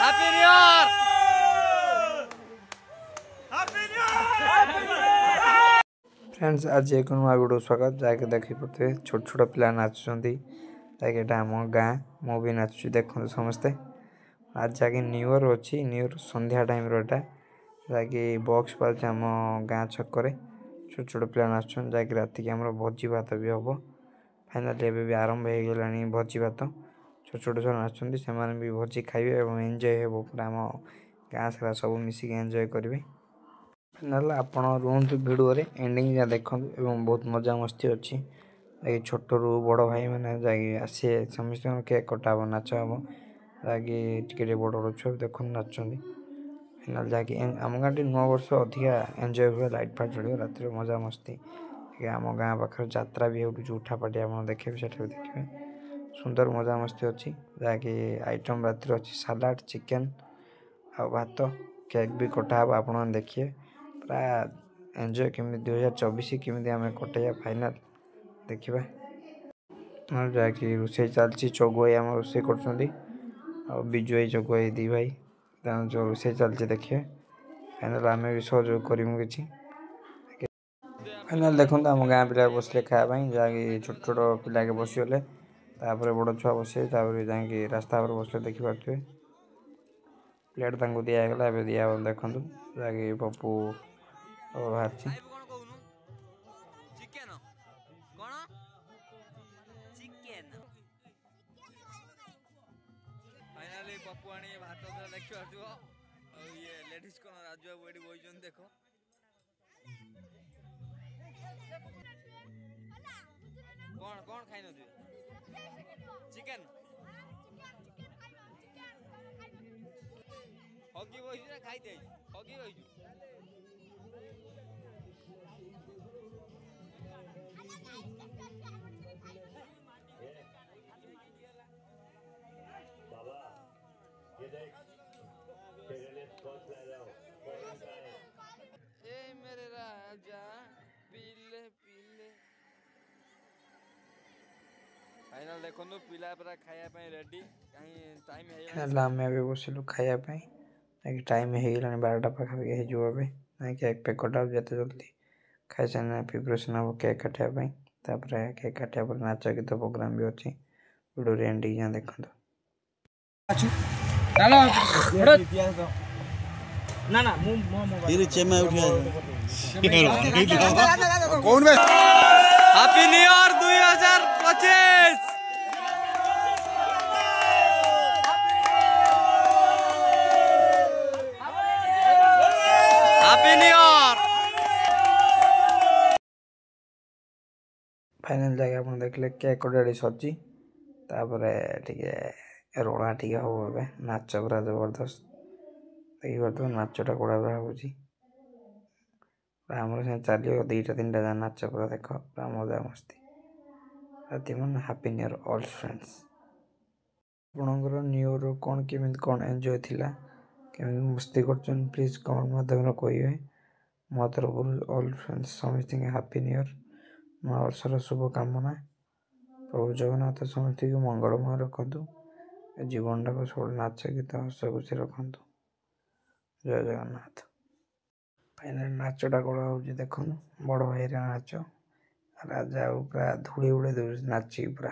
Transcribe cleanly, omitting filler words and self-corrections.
Happy new year. Friends आज एक नुआ वीडियो स्वागत जाके देखी पड़ते छोट छोट पिला नाचुंट जाके आम गाँ मु भी नाचुची देखते समस्ते आज जाके न्यू ईयर अच्छी न्यू ईयर संध्या टाइम रोटा जाकि बॉक्स पाल आम गाँ छक छोट छोट पिला नाचुन जाकि रात की आम भोजी भात भी हम फाइनाली एवं भी आरंभ हो गला भोजी भात छोट छोट छुआ नाचुंट से भी भोजी खाइबे और एंजॉय हो पूरा आम गाँ सारा सब मिसिक एंजॉय करेंगे फाइनाल आप रुहतु भिडियो एंडिंग जहाँ देखु बहुत मजा मस्ती अच्छी छोट रू बड़ भाई मैंने जाकि आसे समस्त केक कटा हम नाच हम जाकि बड़ बड़ छुआ देख नाचुंट फाइनाल जाकि आम गाँव नुआ वर्ष अधिका एंजॉय हुए लाइट फाइट चढ़ रात मजा मस्ती आम गाँ पाखे यात्रा भी हो उठापाटी आप देखिए भी देखिए सुंदर मजा मस्ती अच्छी जहाँकि आइटम रात अच्छी सालाड चिकेन आ भात केक भी कटा हम आप देखिए पूरा एंजॉय केमी 2024 केमी आम कटे फाइनाल देखा जहाँकि रोसे चलती चगुई आम रोसे कर विजु भाई चगुई दी भाई जो रोसे चलती देखिए फाइनाल आम भी सहयोग करूँ कि फाइनाल देखते आम गाँ पिला बसले खायापाई जहाँकि छोट छोट पिला के बसीगले बड़ छुआ बसे जाकि रास्ता पर बसले देखिपे प्लेट दिगला दिया देखु जहाँकि पप्पू बाहर फाइनाली पप्पू आनी भात देखिए ये लेडीज कौन राजू बाबू ये बही देख कौन कौन खाई न चिकेन हगी बही खाई दे हगी बही ए मेरे राजा पीले पीले फाइनल देखो पिला पूरा खाया रेडी कहीं टाइम आम भी बसिलु खायापाई टाइम हो गला 12टा पाखापाखि हो केक पेक कटा जिते जल्दी खाई सारे प्रिपरेसन हम केक काटापी केक काटा नाच गीत प्रोग्राम भी अच्छी वीडियो एंडिंग जहाँ देखते happy new year 2025 happy new year final जगह आप देखले केक कटा सजी रोड़ा टी हम ए नाच पूरा जबरदस्त देखी पार्थ नाचटा कड़ा पूरा होमर से चलो 2-3टा जहाँ नाच पूरा देख पूरा मजा मस्ती राति मन happy new year all friends आपणकर न्यू ईयर कौन केमी कौन एंजॉय थिला केमी मस्ती कर प्लीज कमेंट माध्यम कहे मो तरफ ऑल फ्रेंड्स समस्त हैप्पी न्यू ईयर नया वर्षर शुभकामना प्रभु जगन्नाथ समस्त को मंगलमय रखु जीवन टाक सब नाच गीत हस खुशी रखु जय जगन्नाथ फाइनाल नाचटा कड़ा हो देखु बड़ भाई नाच राजा पूरा धूली उड़े दे नाची पूरा।